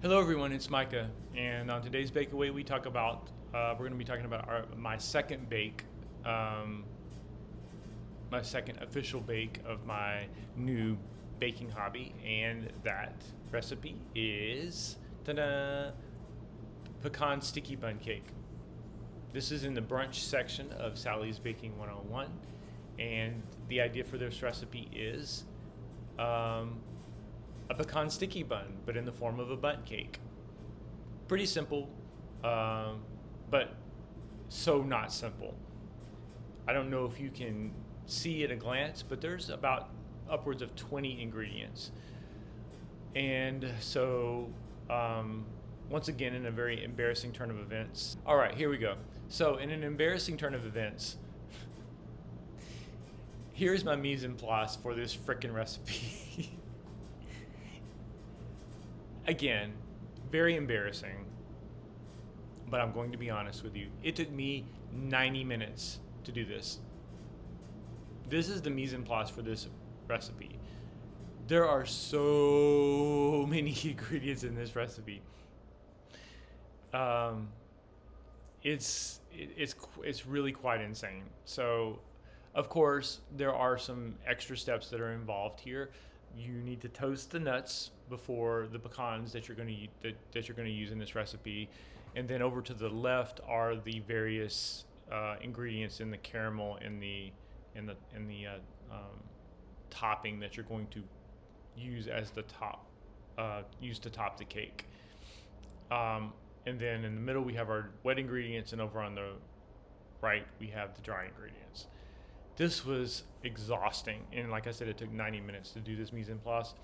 Hello everyone, it's Micah, and on today's Bake Away we talk about we're going to be talking about my second bake, my second official bake of my new baking hobby, and that recipe is ta-da, pecan sticky bun cake. This is in the brunch section of Sally's Baking 101, and the idea for this recipe is a pecan sticky bun, but in the form of a Bundt cake. Pretty simple, but so not simple. I don't know if you can see at a glance, but there's about upwards of 20 ingredients. And so, once again, in a very embarrassing turn of events. All right, here we go. So, in an embarrassing turn of events, here's my mise en place for this frickin' recipe. Again, very embarrassing, but I'm going to be honest with you. It took me 90 minutes to do this. This is the mise en place for this recipe. There are so many ingredients in this recipe. It's really quite insane. So, of course, there are some extra steps that are involved here. You need to toast the nuts before the pecans that you're going to use in this recipe, and then over to the left are the various ingredients in the caramel and the topping that you're going to use as the top, use to top the cake. And then in the middle we have our wet ingredients, and over on the right we have the dry ingredients. This was exhausting, and like I said, it took 90 minutes to do this mise en place.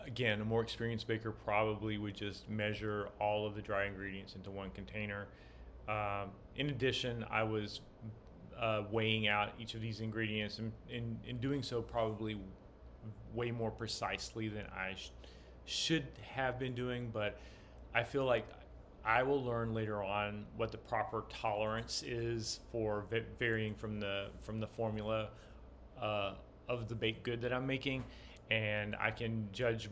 Again, a more experienced baker probably would just measure all of the dry ingredients into one container. In addition, I was weighing out each of these ingredients, and in doing so probably way more precisely than I should have been doing, but I feel like I will learn later on what the proper tolerance is for varying from the formula of the baked good that I'm making, and I can judge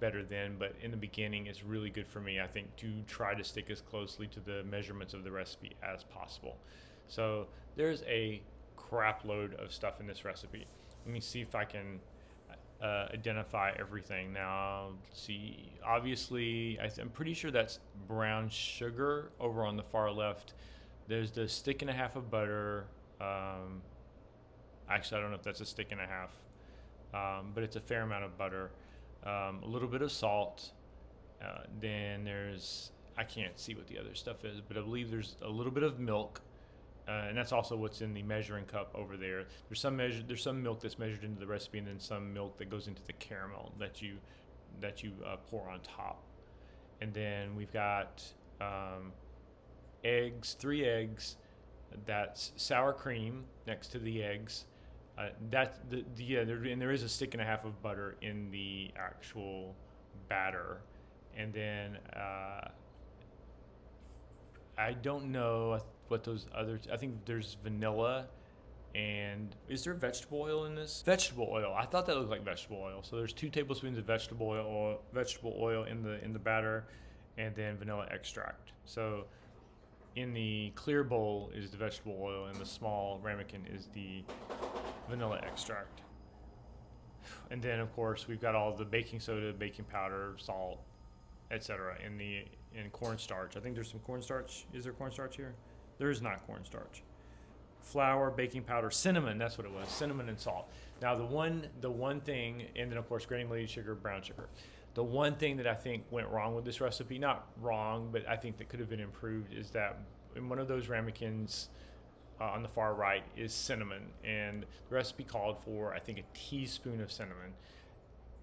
better then. But in the beginning, it's really good for me, I think, to try to stick as closely to the measurements of the recipe as possible. So there's a crap load of stuff in this recipe. Let me see if I can identify everything. Now, let's see. Obviously, I'm pretty sure that's brown sugar over on the far left. There's the stick and a half of butter. Actually, I don't know if that's a stick and a half, but it's a fair amount of butter. A little bit of salt. Then I can't see what the other stuff is, but I believe there's a little bit of milk. And that's also what's in the measuring cup over there. There's some milk that's measured into the recipe, and then some milk that goes into the caramel that you pour on top. And then we've got eggs, 3 eggs. That's sour cream next to the eggs. And there is a stick and a half of butter in the actual batter. And then I don't know what those other. I think there's vanilla, and is there vegetable oil in this? Vegetable oil. I thought that looked like vegetable oil. So there's 2 tablespoons of vegetable oil in the batter, and then vanilla extract. So in the clear bowl is the vegetable oil, and the small ramekin is the vanilla extract. And then of course we've got all the baking soda, baking powder, salt, etc. in cornstarch. I think there's some cornstarch. Is there cornstarch here? There is not cornstarch. Flour, baking powder, cinnamon. That's what it was. Cinnamon and salt. Now the one thing, and then of course granulated sugar, brown sugar. The one thing that I think went wrong with this recipe, not wrong, but I think that could have been improved, is that in one of those ramekins on the far right is cinnamon, and the recipe called for, I think, a teaspoon of cinnamon.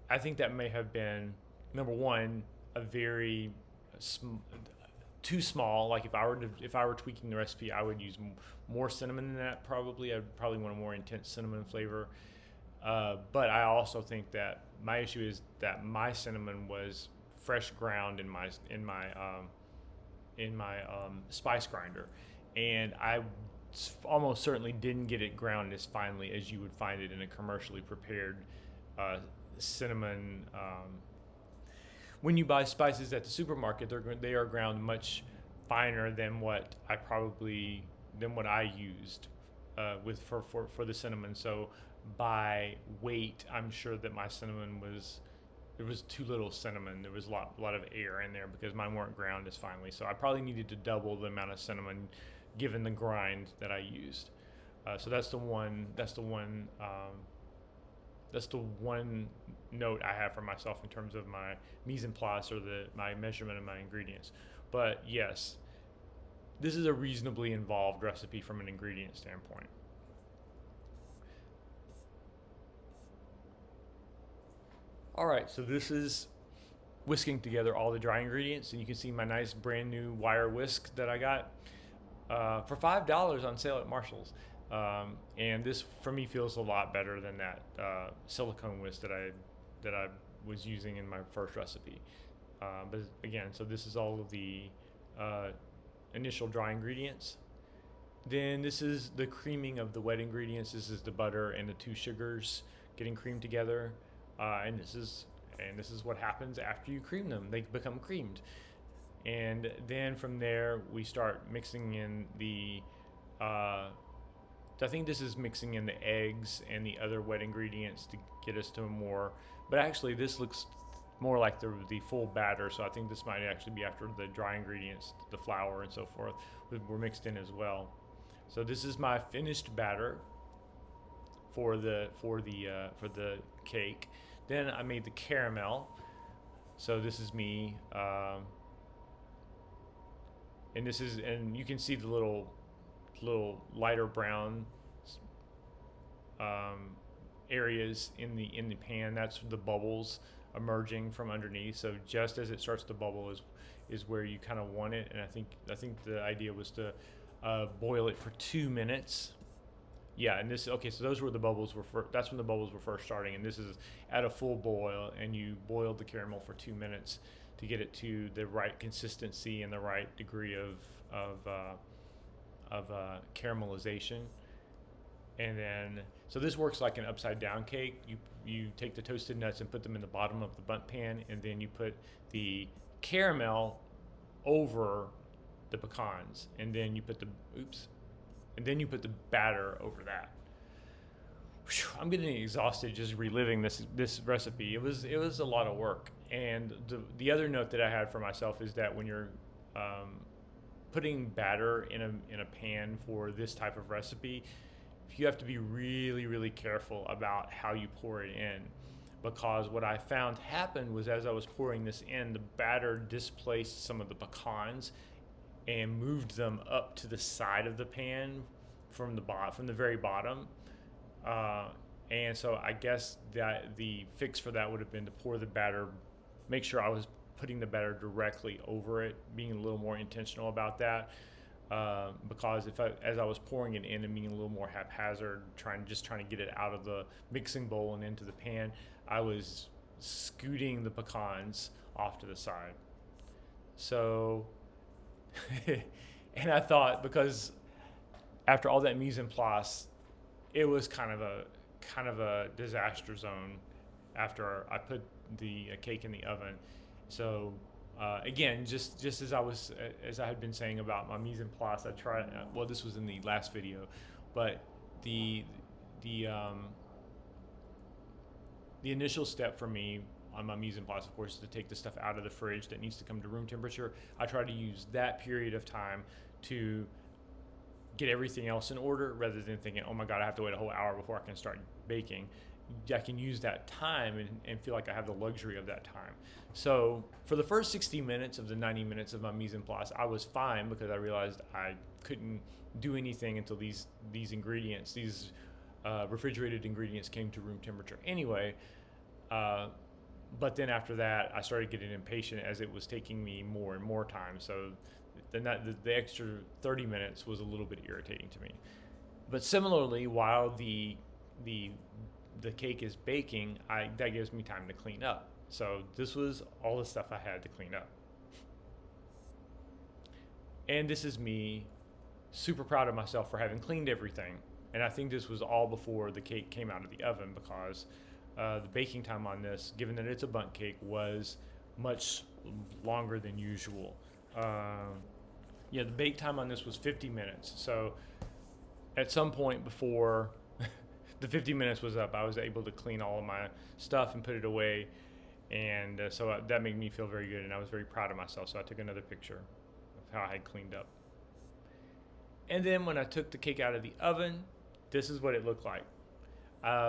I think that may have been, number one, a very too small. Like if I were tweaking the recipe, I would use more cinnamon than that. I'd probably want a more intense cinnamon flavor. But I also think that my issue is that my cinnamon was fresh ground in my spice grinder, and I almost certainly didn't get it ground as finely as you would find it in a commercially prepared cinnamon when you buy spices at the supermarket, they are ground much finer than what I used for the cinnamon. So by weight, I'm sure that my cinnamon there was too little cinnamon. There was a lot of air in there because mine weren't ground as finely. So I probably needed to double the amount of cinnamon given the grind that I used. So that's the one note I have for myself in terms of my mise en place or my measurement of my ingredients. But yes, this is a reasonably involved recipe from an ingredient standpoint. All right, so this is whisking together all the dry ingredients, and you can see my nice brand new wire whisk that I got for $5 on sale at Marshall's. And this for me feels a lot better than that silicone whisk that I was using in my first recipe. But again, so this is all of the initial dry ingredients. Then this is the creaming of the wet ingredients. This is the butter and the 2 sugars getting creamed together. And this is what happens after you cream them. They become creamed. And then from there, we start mixing in I think this is mixing in the eggs and the other wet ingredients to get us to but actually this looks more like the full batter. So I think this might actually be after the dry ingredients, the flour and so forth, were mixed in as well. So this is my finished batter for the cake. Then I made the caramel. So this is me, and you can see the little lighter brown areas in the pan. That's the bubbles emerging from underneath. So just as it starts to bubble is where you kind of want it. And I think the idea was to boil it for 2 minutes. Yeah, and so those were the bubbles that's when the bubbles were first starting, and this is at a full boil, and you boiled the caramel for 2 minutes to get it to the right consistency and the right degree of caramelization. And then, so this works like an upside down cake. You take the toasted nuts and put them in the bottom of the Bundt pan, and then you put the caramel over the pecans, and then you put the batter over that. Whew, I'm getting exhausted just reliving this recipe. It was a lot of work. And the other note that I had for myself is that when you're putting batter in a pan for this type of recipe, you have to be really, really careful about how you pour it in, because what I found happened was as I was pouring this in, the batter displaced some of the pecans and moved them up to the side of the pan from the very bottom. And so I guess that the fix for that would have been to pour the batter, make sure I was putting the batter directly over it, being a little more intentional about that. Because as I was pouring it in and being a little more haphazard, trying to get it out of the mixing bowl and into the pan, I was scooting the pecans off to the side. So, and I thought, because after all that mise en place, it was kind of a disaster zone after I put the cake in the oven. So again, just as I had been saying about my mise en place, I tried. Well, this was in the last video, but the initial step for me on my mise en place, of course, is to take the stuff out of the fridge that needs to come to room temperature. I try to use that period of time to get everything else in order, rather than thinking, oh my God, I have to wait a whole hour before I can start baking. I can use that time and feel like I have the luxury of that time. So for the first 60 minutes of the 90 minutes of my mise en place, I was fine, because I realized I couldn't do anything until these ingredients, these refrigerated ingredients, came to room temperature anyway. But then after that, I started getting impatient as it was taking me more and more time. So the extra 30 minutes was a little bit irritating to me. But similarly, while the cake is baking, that gives me time to clean up. So this was all the stuff I had to clean up. And this is me super proud of myself for having cleaned everything. And I think this was all before the cake came out of the oven, because the baking time on this, given that it's a Bundt cake, was much longer than usual. Yeah, the bake time on this was 50 minutes. So at some point before the 50 minutes was up, I was able to clean all of my stuff and put it away. And so that made me feel very good, and I was very proud of myself. So I took another picture of how I had cleaned up. And then when I took the cake out of the oven, this is what it looked like.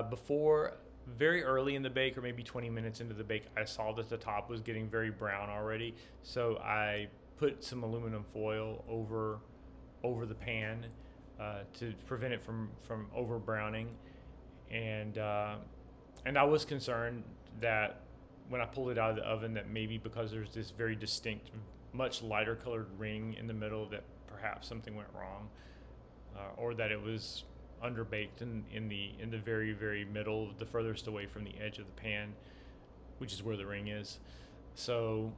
Before, very early in the bake, or maybe 20 minutes into the bake, I saw that the top was getting very brown already. So I put some aluminum foil over the pan to prevent it from over browning. And I was concerned that when I pulled it out of the oven, that maybe because there's this very distinct, much lighter colored ring in the middle, that perhaps something went wrong, or that it was underbaked in the very, very middle, the furthest away from the edge of the pan, which is where the ring is. So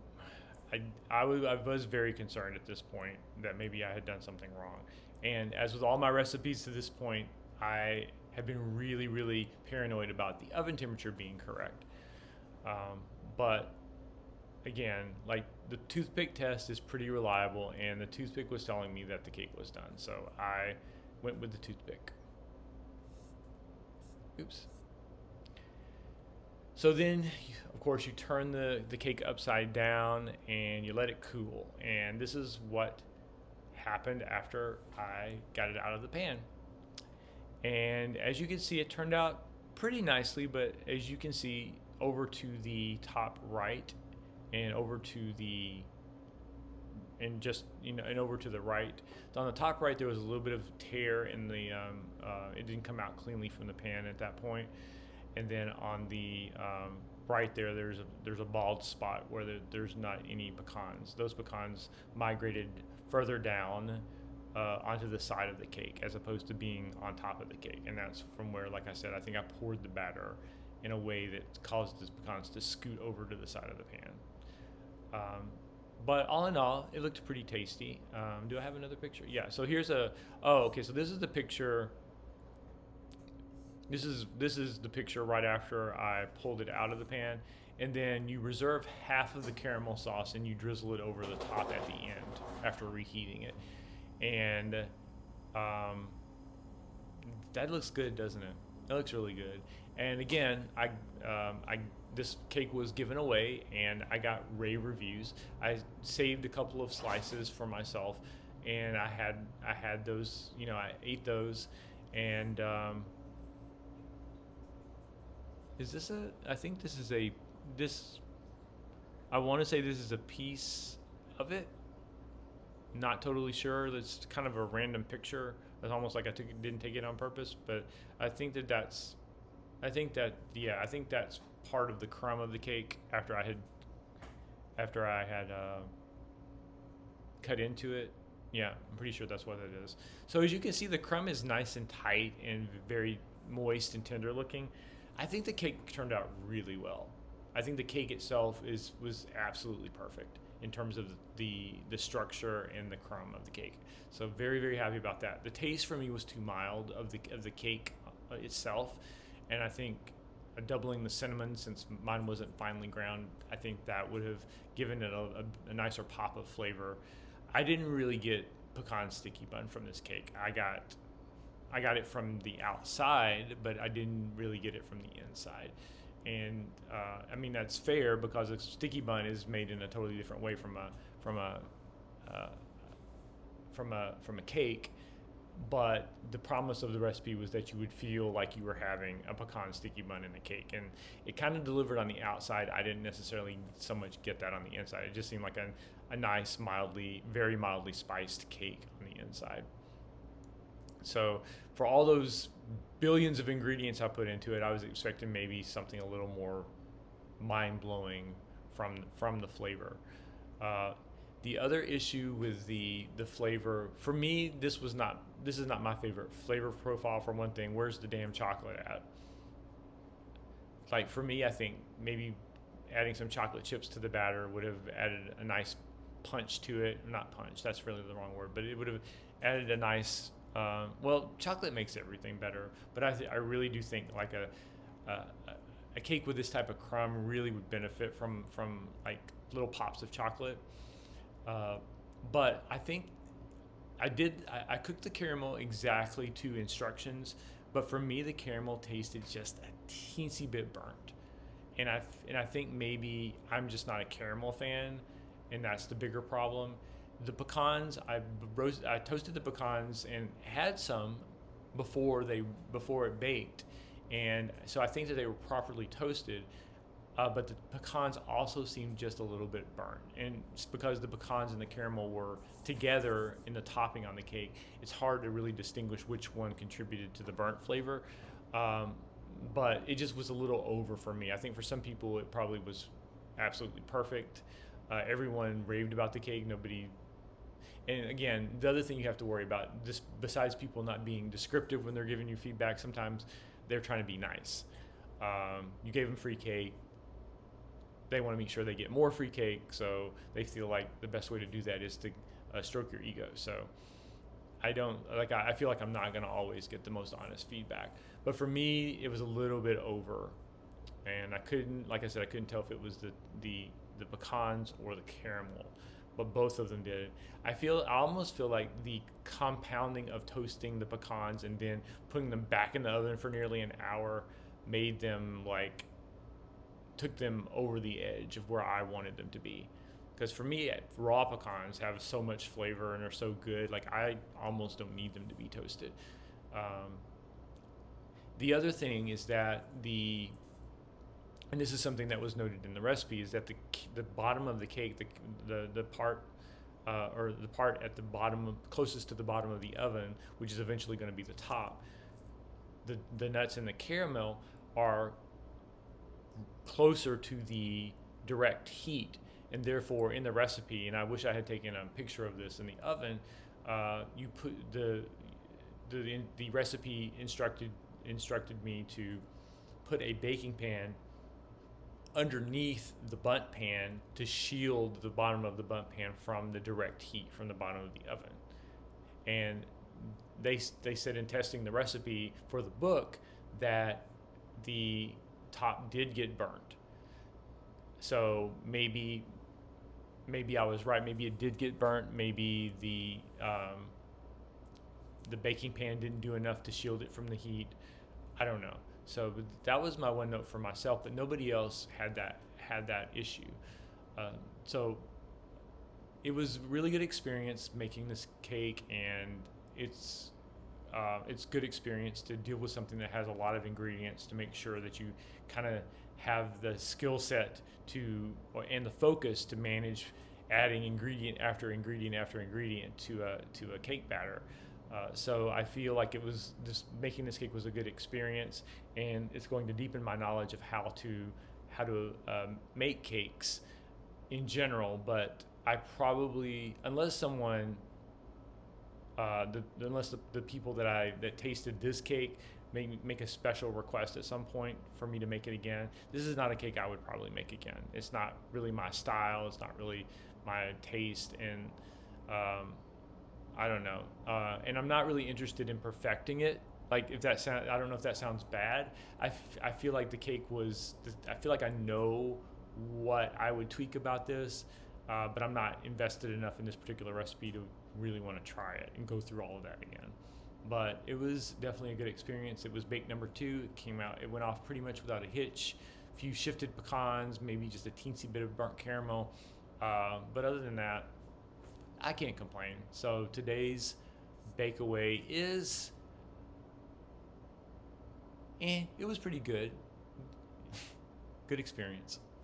I was very concerned at this point that maybe I had done something wrong. And as with all my recipes to this point, I have been really, really paranoid about the oven temperature being correct. But again, like, the toothpick test is pretty reliable, and the toothpick was telling me that the cake was done. So I went with the toothpick. Oops. So then, of course, you turn the cake upside down and you let it cool. And this is what happened after I got it out of the pan. And as you can see, it turned out pretty nicely, but as you can see, over to the top right and over to the over to the right. On the top right, there was a little bit of tear in the it didn't come out cleanly from the pan at that point. And then on the right there's a bald spot where there's not any pecans. Those pecans migrated further down onto the side of the cake, as opposed to being on top of the cake. And that's from where, like I said, I think I poured the batter in a way that caused the pecans to scoot over to the side of the pan. But all in all, it looked pretty tasty. Do I have another picture? Yeah, so here's okay, so this is the picture. This is the picture right after I pulled it out of the pan. And then you reserve half of the caramel sauce and you drizzle it over the top at the end after reheating it. And that looks good, doesn't it? It looks really good. And again, this cake was given away, and I got rave reviews. I saved a couple of slices for myself, and I had those. I ate those, and is this a? I think this is a. I want to say this is a piece of it. Not totally sure. That's kind of a random picture. It's almost like I didn't take it on purpose, but I think that's part of the crumb of the cake after I had cut into it. Yeah, I'm pretty sure that's what it is. So as you can see, the crumb is nice and tight and very moist and tender looking. I think the cake turned out really well. I think the cake itself was absolutely perfect in terms of the structure and the crumb of the cake. So very, very happy about that. The taste for me was too mild of the cake itself, and I think doubling the cinnamon, since mine wasn't finely ground, I think that would have given it a nicer pop of flavor. I didn't really get pecan sticky bun from this cake. I got it from the outside, but I didn't really get it from the inside. And I mean, that's fair, because a sticky bun is made in a totally different way from a cake. But the promise of the recipe was that you would feel like you were having a pecan sticky bun in the cake, and it kind of delivered on the outside. I didn't necessarily so much get that on the inside. It just seemed like a nice, very mildly spiced cake on the inside. So for all those billions of ingredients I put into it, I was expecting maybe something a little more mind-blowing from the flavor. The other issue with the flavor, for me, this is not my favorite flavor profile. For one thing, where's the damn chocolate at? Like, for me, I think maybe adding some chocolate chips to the batter would have added a nice punch to it. Not punch, that's really the wrong word, but it would have added a nice, chocolate makes everything better, but I really do think like a cake with this type of crumb really would benefit from like little pops of chocolate. But I think I cooked the caramel exactly to instructions, but for me the caramel tasted just a teensy bit burnt, and I think maybe I'm just not a caramel fan, and that's the bigger problem. The pecans, I toasted the pecans and had some before it baked, and so I think that they were properly toasted. But the pecans also seemed just a little bit burnt, and it's because the pecans and the caramel were together in the topping on the cake. It's hard to really distinguish which one contributed to the burnt flavor, but it just was a little over for me. I think for some people it probably was absolutely perfect. Everyone raved about the cake. Nobody. And again, the other thing you have to worry about, this besides people not being descriptive when they're giving you feedback, sometimes they're trying to be nice. You gave them free cake. They want to make sure they get more free cake, so they feel like the best way to do that is to stroke your ego. So I feel like I'm not going to always get the most honest feedback. But for me, it was a little bit over, and I couldn't tell if it was the pecans or the caramel, but both of them did. I almost feel like the compounding of toasting the pecans and then putting them back in the oven for nearly an hour made them took them over the edge of where I wanted them to be. Because for me, raw pecans have so much flavor and are so good, like I almost don't need them to be toasted. The other thing is that and this is something that was noted in the recipe, is that the bottom of the cake, the part at the bottom, closest to the bottom of the oven, which is eventually going to be the top, the nuts and the caramel are closer to the direct heat, and therefore in the recipe, and I wish I had taken a picture of this in the oven, you put the recipe instructed me to put a baking pan underneath the Bundt pan to shield the bottom of the Bundt pan from the direct heat from the bottom of the oven. And they said in testing the recipe for the book that the top did get burnt. So maybe I was right. Maybe it did get burnt. Maybe the baking pan didn't do enough to shield it from the heat. I don't know. So that was my one note for myself, but nobody else had that issue. So it was a really good experience making this cake, and it's good experience to deal with something that has a lot of ingredients, to make sure that you kind of have the skill set and the focus to manage adding ingredient after ingredient after ingredient to a cake batter. So I feel like making this cake was a good experience, and it's going to deepen my knowledge of how to make cakes in general. But I probably, unless the people that tasted this cake make a special request at some point for me to make it again, this is not a cake I would probably make again. It's not really my style. It's not really my taste, and I don't know. And I'm not really interested in perfecting it. Like, I don't know if that sounds bad. I feel like the cake I feel like I know what I would tweak about this, but I'm not invested enough in this particular recipe to really want to try it and go through all of that again. But it was definitely a good experience. It was bake number 2. It went off pretty much without a hitch. A few shifted pecans, maybe just a teensy bit of burnt caramel. But other than that, I can't complain. So today's bakeaway it was pretty good. Good experience.